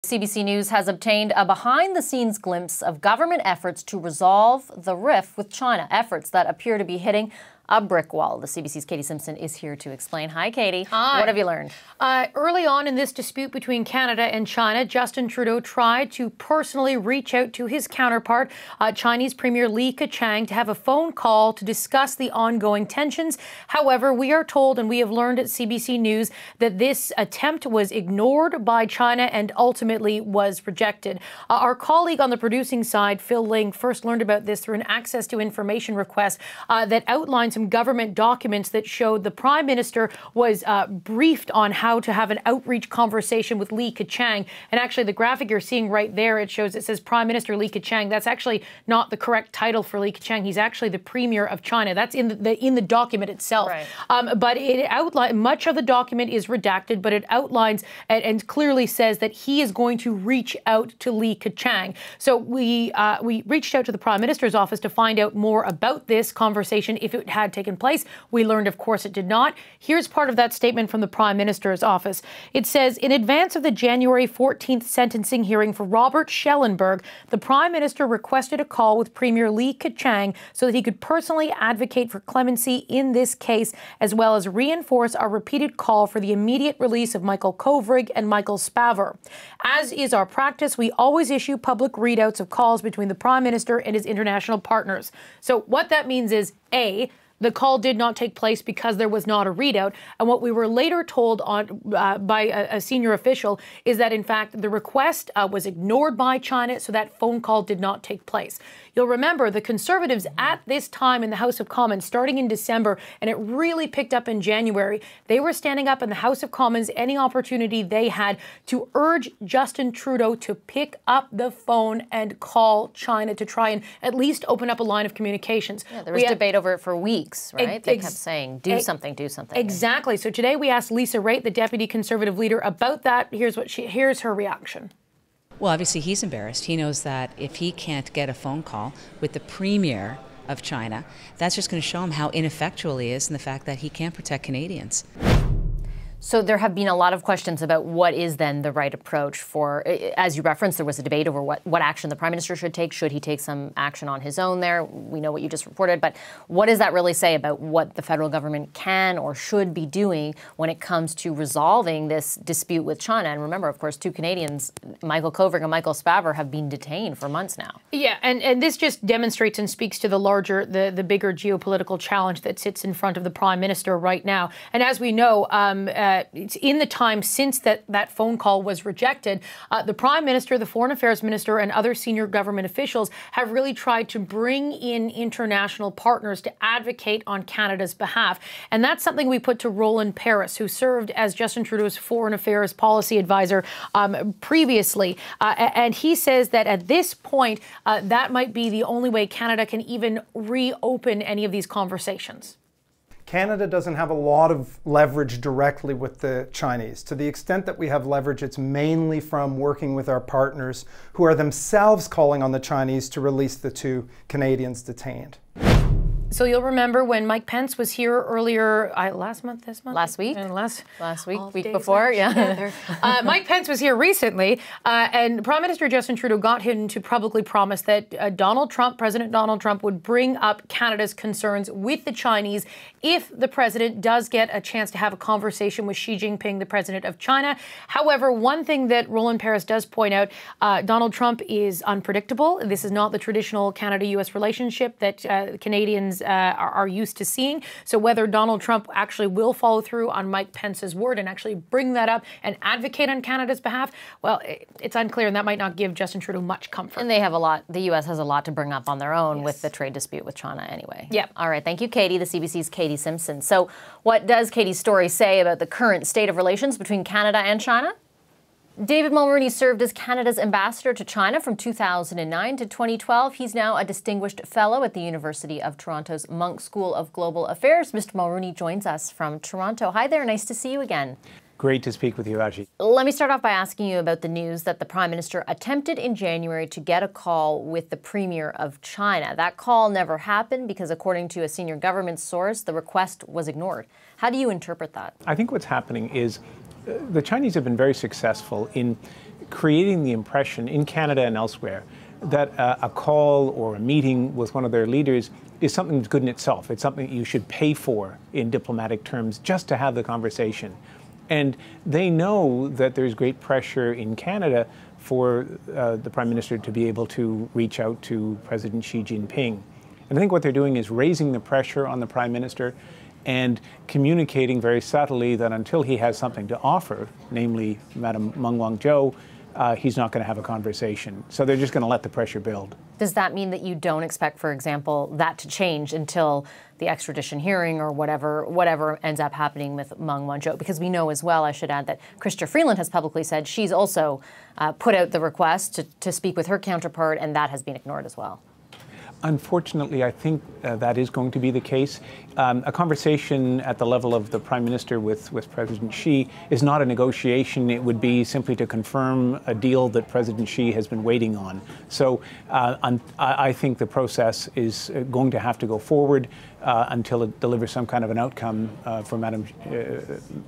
CBC News has obtained a behind-the-scenes glimpse of government efforts to resolve the rift with China, efforts that appear to be hitting a brick wall. The CBC's Katie Simpson is here to explain. Hi, Katie. Hi. What have you learned? Early on in this dispute between Canada and China, Justin Trudeau tried to personally reach out to his counterpart, Chinese Premier Li Keqiang, to have a phone call to discuss the ongoing tensions. However, we are told, and we have learned at CBC News, that this attempt was ignored by China and ultimately was rejected. Our colleague on the producing side, Phil Ling, first learned about this through an access to information request that outlined some government documents that showed the Prime Minister was briefed on how to have an outreach conversation with Li Keqiang. And actually, the graphic you're seeing right there, it says Prime Minister Li Keqiang. That's actually not the correct title for Li Keqiang. He's actually the Premier of China. That's in the document itself. Right. But it outlines, much of the document is redacted, but it outlines and clearly says that he is going to reach out to Li Keqiang. So we reached out to the Prime Minister's office to find out more about this conversation, if it had taken place. We learned, of course, it did not. Here's part of that statement from the Prime Minister's office. It says, in advance of the January 14th sentencing hearing for Robert Schellenberg, the Prime Minister requested a call with Premier Li Keqiang so that he could personally advocate for clemency in this case, as well as reinforce our repeated call for the immediate release of Michael Kovrig and Michael Spavor. As is our practice, we always issue public readouts of calls between the Prime Minister and his international partners. So what that means is, A, the call did not take place because there was not a readout. And what we were later told by a senior official is that, in fact, the request was ignored by China, so that phone call did not take place. You'll remember the Conservatives at this time in the House of Commons, starting in December, and it really picked up in January, they were standing up in the House of Commons any opportunity they had to urge Justin Trudeau to pick up the phone and call China to try and at least open up a line of communications. Yeah, there was debate over it for weeks, right? They kept saying, do something, do something. Exactly. So today we asked Lisa Raitt, the Deputy Conservative Leader, about that. Here's her reaction. Well, obviously he's embarrassed. He knows that if he can't get a phone call with the Premier of China, that's just going to show him how ineffectual he is and the fact that he can't protect Canadians. So there have been a lot of questions about what is then the right approach for, as you referenced, there was a debate over what action the Prime Minister should take. Should he take some action on his own there? We know what you just reported, but what does that really say about what the federal government can or should be doing when it comes to resolving this dispute with China? And remember, of course, two Canadians, Michael Kovrig and Michael Spavor, have been detained for months now. Yeah, and this just demonstrates and speaks to the bigger geopolitical challenge that sits in front of the Prime Minister right now. And as we know, in the time since that phone call was rejected, the Prime Minister, the Foreign Affairs Minister, and other senior government officials have really tried to bring in international partners to advocate on Canada's behalf. And that's something we put to Roland Paris, who served as Justin Trudeau's Foreign Affairs Policy Advisor previously. And he says that at this point, that might be the only way Canada can even reopen any of these conversations. Canada doesn't have a lot of leverage directly with the Chinese. To the extent that we have leverage, it's mainly from working with our partners who are themselves calling on the Chinese to release the two Canadians detained. So you'll remember when Mike Pence was here earlier, last month, this month? Last week. Last week, week before, yeah. Mike Pence was here recently, and Prime Minister Justin Trudeau got him to publicly promise that President Donald Trump would bring up Canada's concerns with the Chinese if the president does get a chance to have a conversation with Xi Jinping, the president of China. However, one thing that Roland Paris does point out, Donald Trump is unpredictable. This is not the traditional Canada-U.S. relationship that Canadians are used to seeing. So whether Donald Trump actually will follow through on Mike Pence's word and actually bring that up and advocate on Canada's behalf, well, it's unclear, and that might not give Justin Trudeau much comfort. And they have the U.S. has a lot to bring up on their own with the trade dispute with China anyway. Yeah. All right. Thank you, Katie. The CBC's Katie Simpson. So what does Katie's story say about the current state of relations between Canada and China? David Mulroney served as Canada's ambassador to China from 2009 to 2012. He's now a distinguished fellow at the University of Toronto's Munk School of Global Affairs. Mr. Mulroney joins us from Toronto. Hi there. Nice to see you again. Great to speak with you, Aji. Let me start off by asking you about the news that the Prime Minister attempted in January to get a call with the Premier of China. That call never happened because, according to a senior government source, the request was ignored. How do you interpret that? I think what's happening is the Chinese have been very successful in creating the impression in Canada and elsewhere that a call or a meeting with one of their leaders is something that's good in itself. It's something you should pay for in diplomatic terms just to have the conversation. And they know that there's great pressure in Canada for the Prime Minister to be able to reach out to President Xi Jinping. And I think what they're doing is raising the pressure on the Prime Minister and communicating very subtly that until he has something to offer, namely Madam Meng Wanzhou, he's not going to have a conversation. So they're just going to let the pressure build. Does that mean that you don't expect, for example, that to change until the extradition hearing or whatever ends up happening with Meng Wanzhou? Because we know as well, I should add, that Chrystia Freeland has publicly said she's also put out the request to speak with her counterpart, and that has been ignored as well. Unfortunately, I think that is going to be the case. A conversation at the level of the Prime Minister with President Xi is not a negotiation. It would be simply to confirm a deal that President Xi has been waiting on. So I think the process is going to have to go forward until it delivers some kind of an outcome for Madam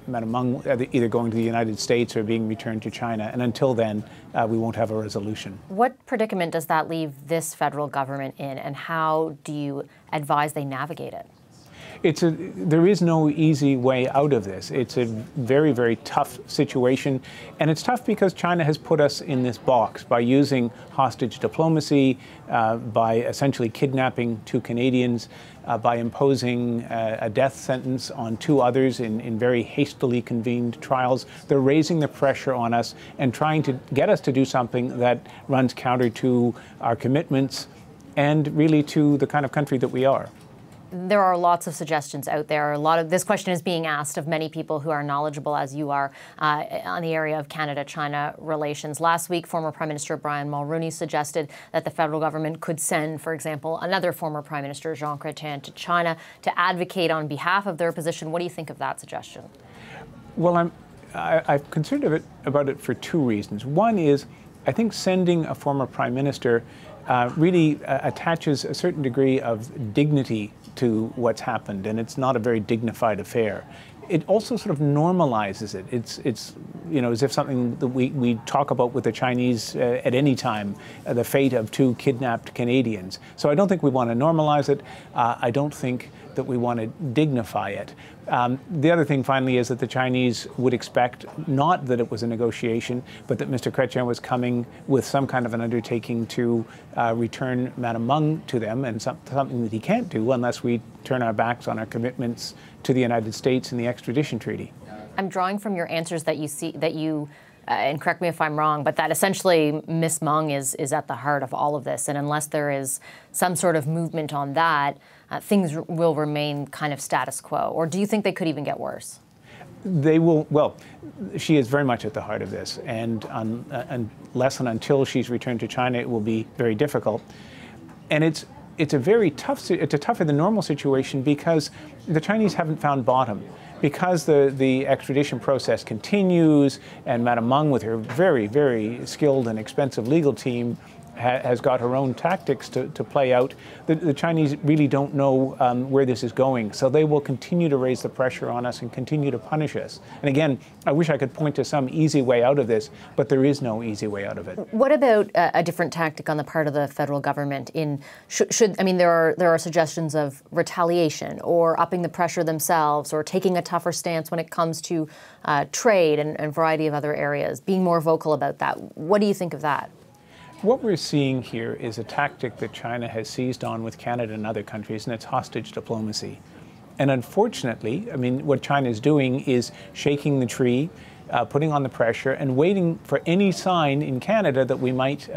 Meng, either going to the United States or being returned to China. And until then, we won't have a resolution. What predicament does that leave this federal government in, and how do you advise they navigate it? There is no easy way out of this. It's a very, very tough situation. And it's tough because China has put us in this box by using hostage diplomacy, by essentially kidnapping 2 Canadians, by imposing a death sentence on 2 others in very hastily convened trials. They're raising the pressure on us and trying to get us to do something that runs counter to our commitments and really to the kind of country that we are. There are lots of suggestions out there. This question is being asked of many people who are knowledgeable, as you are, on the area of Canada-China relations. Last week, former Prime Minister Brian Mulroney suggested that the federal government could send, for example, another former Prime Minister, Jean Chrétien, to China to advocate on behalf of their position. What do you think of that suggestion? Well, I've considered about it for 2 reasons. One is, I think sending a former Prime Minister really attaches a certain degree of dignity to what's happened, and it's not a very dignified affair. It also sort of normalizes it. It's you know, as if something that we talk about with the Chinese at any time, the fate of 2 kidnapped Canadians. So I don't think we want to normalize it. I don't think that we want to dignify it. The other thing, finally, is that the Chinese would expect not that it was a negotiation, but that Mr. Keqiang was coming with some kind of an undertaking to return Madam Meng to them, and something that he can't do unless we turn our backs on our commitments to the United States in the extradition treaty. I'm drawing from your answers that you and correct me if I'm wrong, but that essentially Ms. Meng is at the heart of all of this, and unless there is some sort of movement on that, things will remain kind of status quo. Or do you think they could even get worse? They will. Well, she is very much at the heart of this, and unless and until she's returned to China, it will be very difficult. And it's a very tough. It's a tougher than normal situation because the Chinese haven't found bottom. Because the extradition process continues, and Madam Meng, with her very, very skilled and expensive legal team, has got her own tactics to play out, the Chinese really don't know where this is going. So they will continue to raise the pressure on us and continue to punish us. And again, I wish I could point to some easy way out of this, but there is no easy way out of it. What about a different tactic on the part of the federal government? I mean, there are suggestions of retaliation or upping the pressure themselves or taking a tougher stance when it comes to trade and a variety of other areas, being more vocal about that. What do you think of that? What we're seeing here is a tactic that China has seized on with Canada and other countries, and it's hostage diplomacy. And unfortunately, I mean, what China is doing is shaking the tree, putting on the pressure, and waiting for any sign in Canada that we might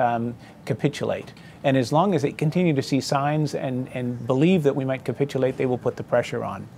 capitulate. And as long as they continue to see signs and believe that we might capitulate, they will put the pressure on.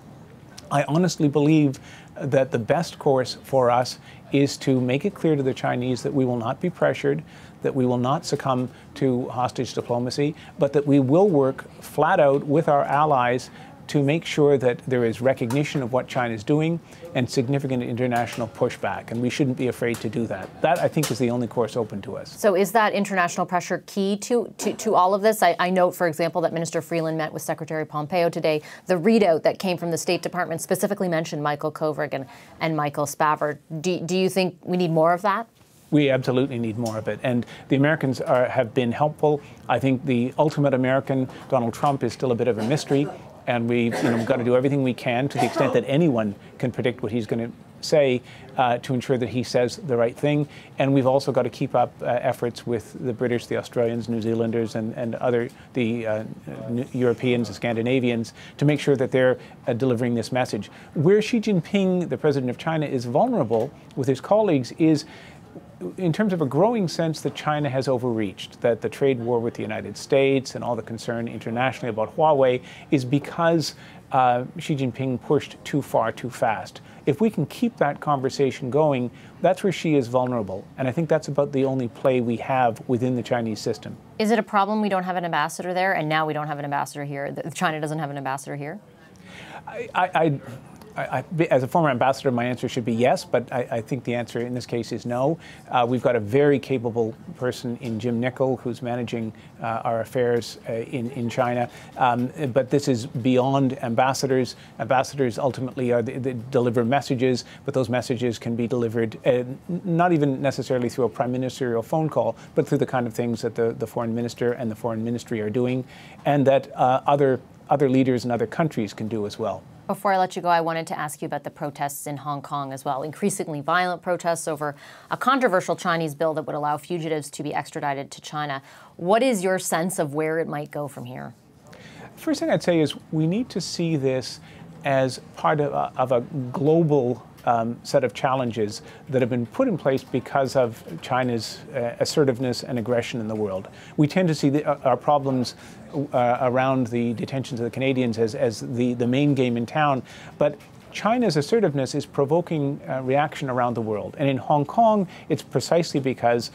I honestly believe that the best course for us is to make it clear to the Chinese that we will not be pressured, that we will not succumb to hostage diplomacy, but that we will work flat out with our allies to make sure that there is recognition of what China is doing and significant international pushback. And we shouldn't be afraid to do that. That, I think, is the only course open to us. So is that international pressure key to all of this? I note, for example, that Minister Freeland met with Secretary Pompeo today. The readout that came from the State Department specifically mentioned Michael Kovrig and Michael Spavor. Do you think we need more of that? We absolutely need more of it. And the Americans have been helpful. I think the ultimate American, Donald Trump, is still a bit of a mystery. And we've got to do everything we can, to the extent that anyone can predict what he's going to say, to ensure that he says the right thing. And we've also got to keep up efforts with the British, the Australians, New Zealanders, and the Europeans, the Scandinavians, to make sure that they're delivering this message. Where Xi Jinping, the president of China, is vulnerable with his colleagues is in terms of a growing sense that China has overreached, that the trade war with the United States and all the concern internationally about Huawei is because Xi Jinping pushed too far, too fast. If we can keep that conversation going, that's where Xi is vulnerable. And I think that's about the only play we have within the Chinese system. Is it a problem we don't have an ambassador there, and now we don't have an ambassador here? China doesn't have an ambassador here? As a former ambassador, my answer should be yes, but I think the answer in this case is no. We've got a very capable person in Jim Nicol who's managing our affairs in China. But this is beyond ambassadors. Ambassadors ultimately they deliver messages, but those messages can be delivered not even necessarily through a prime ministerial phone call, but through the kind of things that the foreign minister and the foreign ministry are doing, and that other leaders in other countries can do as well. Before I let you go, I wanted to ask you about the protests in Hong Kong as well. Increasingly violent protests over a controversial Chinese bill that would allow fugitives to be extradited to China. What is your sense of where it might go from here? First thing I'd say is we need to see this as part of a global set of challenges that have been put in place because of China's assertiveness and aggression in the world. We tend to see our problems around the detentions of the Canadians as the main game in town, but China's assertiveness is provoking reaction around the world. And in Hong Kong, it's precisely because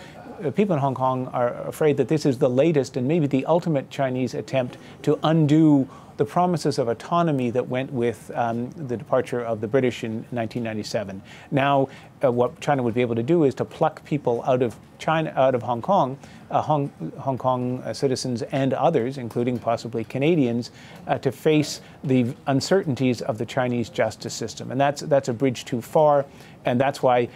people in Hong Kong are afraid that this is the latest and maybe the ultimate Chinese attempt to undo the promises of autonomy that went with the departure of the British in 1997. Now, what China would be able to do is to pluck people out of China, out of Hong Kong, Hong Kong citizens and others, including possibly Canadians, to face the uncertainties of the Chinese justice system. And that's a bridge too far, and that's why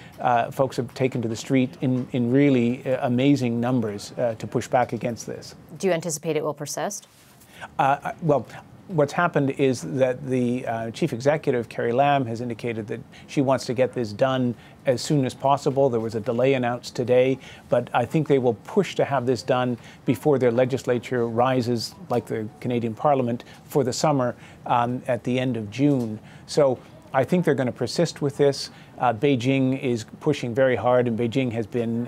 folks have taken to the street in really amazing numbers to push back against this. Do you anticipate it will persist? Well, what's happened is that the chief executive, Carrie Lam, has indicated that she wants to get this done as soon as possible. There was a delay announced today, but I think they will push to have this done before their legislature rises, like the Canadian Parliament, for the summer at the end of June. So I think they're going to persist with this. Beijing is pushing very hard, and Beijing has been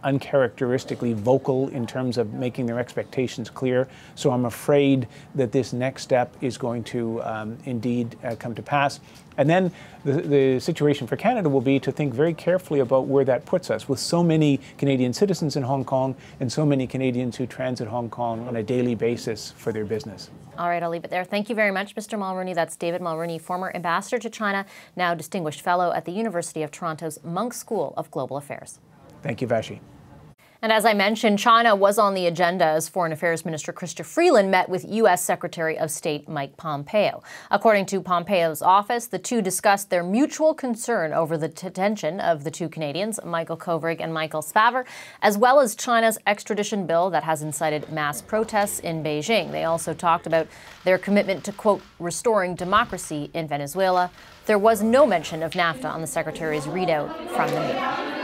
uncharacteristically vocal in terms of making their expectations clear. So I'm afraid that this next step is going to indeed come to pass. And then the situation for Canada will be to think very carefully about where that puts us, with so many Canadian citizens in Hong Kong and so many Canadians who transit Hong Kong on a daily basis for their business. All right, I'll leave it there. Thank you very much, Mr. Mulroney. That's David Mulroney, former ambassador to China, now distinguished fellow at the University of Toronto's Munk School of Global Affairs. Thank you, Vashi. And as I mentioned, China was on the agenda as Foreign Affairs Minister Chrystia Freeland met with U.S. Secretary of State Mike Pompeo. According to Pompeo's office, the two discussed their mutual concern over the detention of the two Canadians, Michael Kovrig and Michael Spavor, as well as China's extradition bill that has incited mass protests in Beijing. They also talked about their commitment to, quote, restoring democracy in Venezuela. There was no mention of NAFTA on the Secretary's readout from the meeting.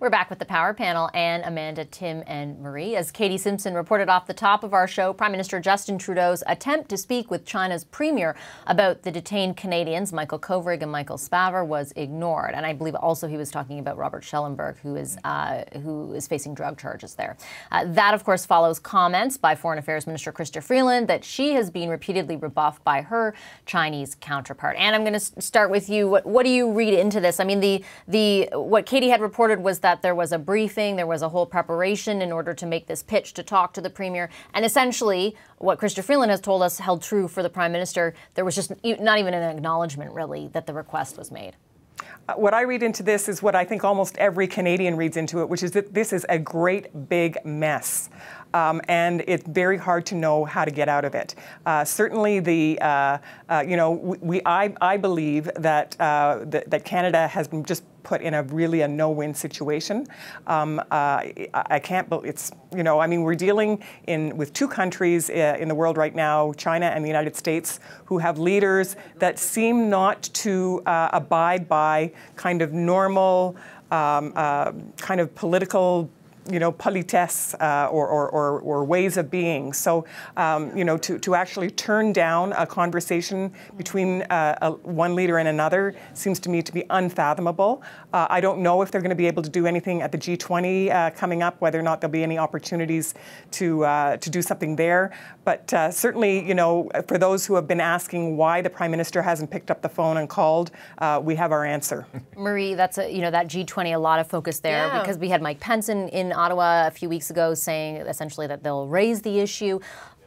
We're back with the Power Panel, Anne, Amanda, Tim, and Marie. As Katie Simpson reported off the top of our show, Prime Minister Justin Trudeau's attempt to speak with China's premier about the detained Canadians, Michael Kovrig and Michael Spavor, was ignored. And I believe also he was talking about Robert Schellenberg, who is facing drug charges there. That, of course, follows comments by Foreign Affairs Minister Chrystia Freeland that she has been repeatedly rebuffed by her Chinese counterpart. Anne, I'm going to start with you. What do you read into this? I mean, what Katie had reported was that there was a briefing, there was a whole preparation in order to make this pitch to talk to the premier. And essentially, what Chrystia Freeland has told us held true for the Prime Minister. There was just not even an acknowledgement, really, that the request was made. What I read into this is what I think almost every Canadian reads into it, which is that this is a great big mess. And it's very hard to know how to get out of it. Certainly, I believe that that Canada has been just put in a really a no-win situation. I can't believe it's, you know, I mean, we're dealing with two countries in the world right now, China and the United States, who have leaders that seem not to abide by kind of normal kind of political, you know, politesse or ways of being. So, you know, to actually turn down a conversation between one leader and another seems to me to be unfathomable. I don't know if they're going to be able to do anything at the G20 coming up, whether or not there'll be any opportunities to do something there. But certainly, you know, for those who have been asking why the Prime Minister hasn't picked up the phone and called, we have our answer. Marie, that's you know, that G20, a lot of focus there because we had Mike Pence in Ottawa a few weeks ago saying essentially that they'll raise the issue.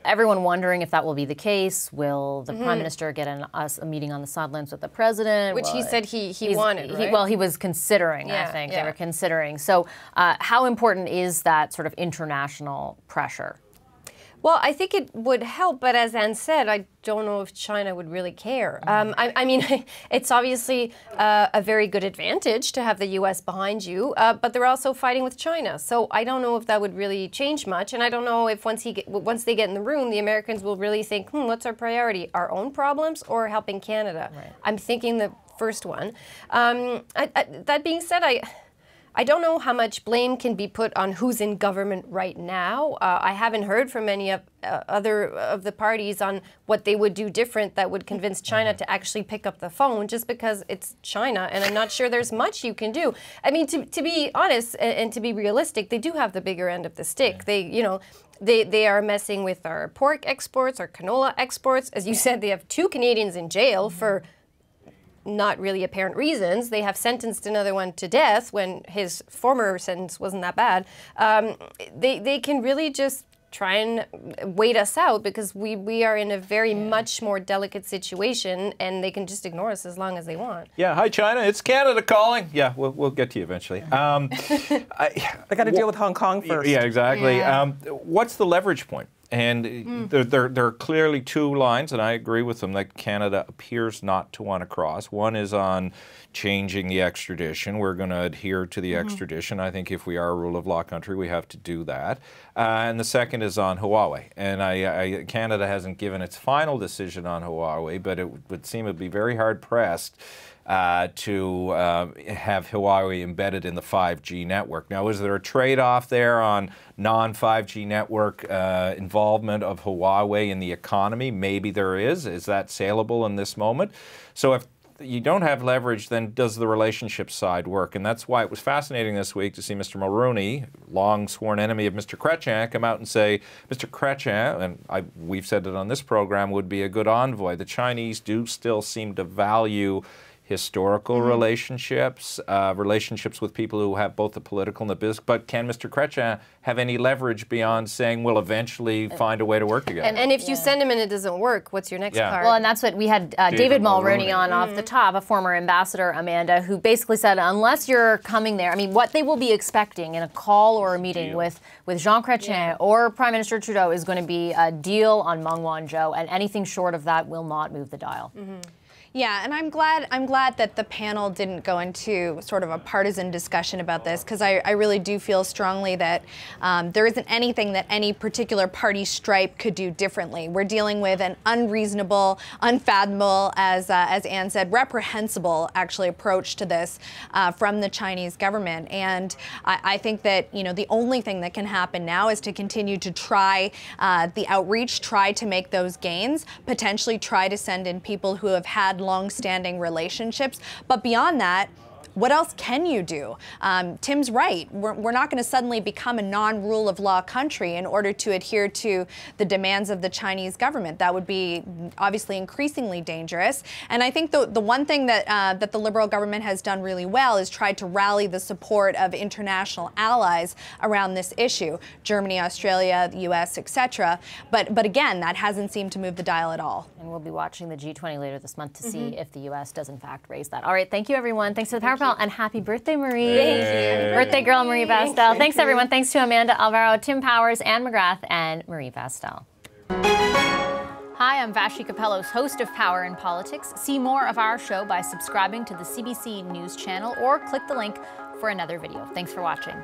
Everyone wondering if that will be the case. Will the Prime Minister get a meeting on the sidelines with the President? Which he said he wanted, right? Well, he was considering, I think. They were considering. So how important is that sort of international pressure? Well, I think it would help, but as Anne said, I don't know if China would really care. I mean, it's obviously a very good advantage to have the U.S. behind you, but they're also fighting with China. So I don't know if that would really change much, and I don't know if once they get in the room, the Americans will really think, what's our priority? Our own problems or helping Canada? Right. I'm thinking the first one. That being said, I don't know how much blame can be put on who's in government right now. I haven't heard from any of other of the parties on what they would do different that would convince China to actually pick up the phone, just because it's China, and I'm not sure there's much you can do. I mean, to be honest and to be realistic, they do have the bigger end of the stick. They, you know, they are messing with our pork exports, our canola exports. As you said, they have 2 Canadians in jail for not really apparent reasons. They have sentenced another one to death when his former sentence wasn't that bad. They can really just try and wait us out because we are in a very much more delicate situation, and they can just ignore us as long as they want. Yeah, hi China, it's Canada calling. Yeah, we'll get to you eventually. They got to deal with Hong Kong first. Yeah, exactly. Yeah. What's the leverage point? And there are clearly 2 lines, and I agree with them, that Canada appears not to want to cross. One is on changing the extradition. We're going to adhere to the extradition. I think if we are a rule of law country, we have to do that. And the second is on Huawei. And Canada hasn't given its final decision on Huawei, but it would seem to be very hard-pressed to have Huawei embedded in the 5G network. Now, is there a trade-off there on non-5G network involvement of Huawei in the economy? Maybe there is. Is that saleable in this moment? So if you don't have leverage, then does the relationship side work? And that's why it was fascinating this week to see Mr. Mulroney, long sworn enemy of Mr. Keqiang, come out and say, Mr. Keqiang, and we've said it on this program, would be a good envoy. The Chinese do still seem to value historical relationships, relationships with people who have both the political and the business. But can Mr. Keqiang have any leverage beyond saying we'll eventually find a way to work together? And if you send him and it doesn't work, what's your next card? Well, and that's what we had David Mulroney on off the top, a former ambassador, Amanda, who basically said, unless you're coming there, I mean, what they will be expecting in a call or a meeting with Jean Chrétien or Prime Minister Trudeau is going to be a deal on Meng Wanzhou, and anything short of that will not move the dial. Yeah, and I'm glad that the panel didn't go into sort of a partisan discussion about this, because I really do feel strongly that there isn't anything that any particular party stripe could do differently. We're dealing with an unreasonable, unfathomable, as Anne said, reprehensible actually approach to this from the Chinese government. And I think that, you know, the only thing that can happen now is to continue to try the outreach, try to make those gains, potentially try to send in people who have had long-standing relationships. But beyond that, what else can you do? Tim's right. We're not going to suddenly become a non-rule of law country in order to adhere to the demands of the Chinese government. That would be obviously increasingly dangerous. And I think the one thing that that the Liberal government has done really well is tried to rally the support of international allies around this issue: Germany, Australia, the U.S., etc. But again, that hasn't seemed to move the dial at all. And we'll be watching the G20 later this month to see if the U.S. does in fact raise that. All right, thank you everyone. Thanks for the power. And happy birthday, Marie. Thank you. Birthday girl, Marie Vastel. Thanks, everyone. Thanks to Amanda Alvaro, Tim Powers, Anne McGrath, and Marie Vastel. Hi. Hi, I'm Vashi Capellos, host of Power in Politics. See more of our show by subscribing to the CBC News channel or click the link for another video. Thanks for watching.